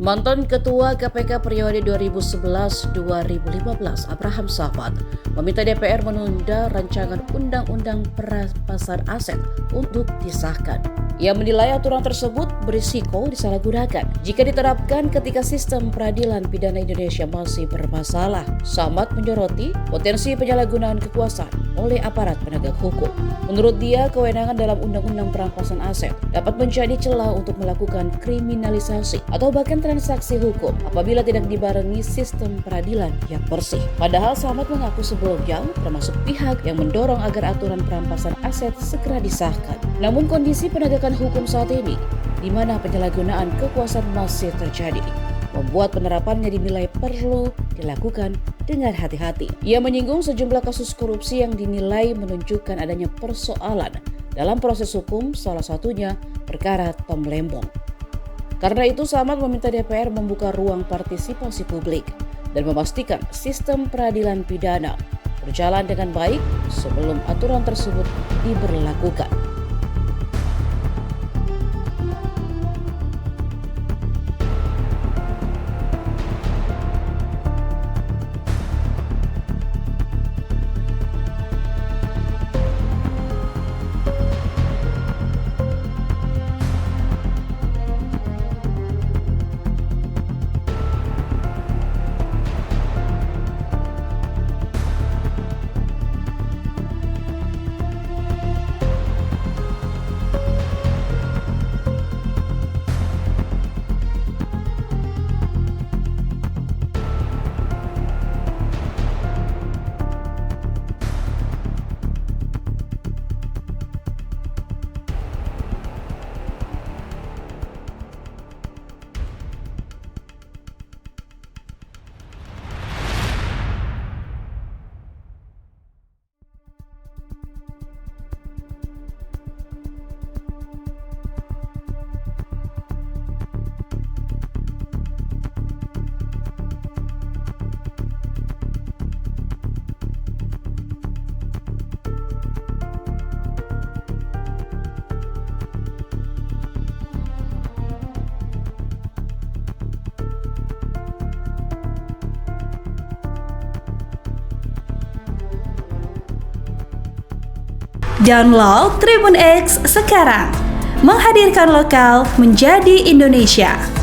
Mantan Ketua KPK periode 2011-2015 Abraham Samad meminta DPR menunda rancangan Undang-Undang Perampasan Aset untuk disahkan. Ia menilai aturan tersebut berisiko disalahgunakan jika diterapkan ketika sistem peradilan pidana Indonesia masih bermasalah. Samad menyoroti potensi penyalahgunaan kekuasaan oleh aparat penegak hukum. Menurut dia, kewenangan dalam Undang-Undang Perampasan Aset dapat menjadi celah untuk melakukan kriminalisasi atau bahkan transaksi hukum apabila tidak dibarengi sistem peradilan yang bersih. Padahal Samad mengaku sebelumnya termasuk pihak yang mendorong agar aturan perampasan aset segera disahkan. Namun kondisi penegakan hukum saat ini, di mana penyalahgunaan kekuasaan masih terjadi, membuat penerapannya dinilai perlu dilakukan dengan hati-hati. Ia menyinggung sejumlah kasus korupsi yang dinilai menunjukkan adanya persoalan dalam proses hukum, salah satunya perkara Tom Lembong. Karena itu, Samad meminta DPR membuka ruang partisipasi publik dan memastikan sistem peradilan pidana berjalan dengan baik sebelum aturan tersebut diberlakukan. Download Tribun X sekarang, menghadirkan lokal menjadi Indonesia.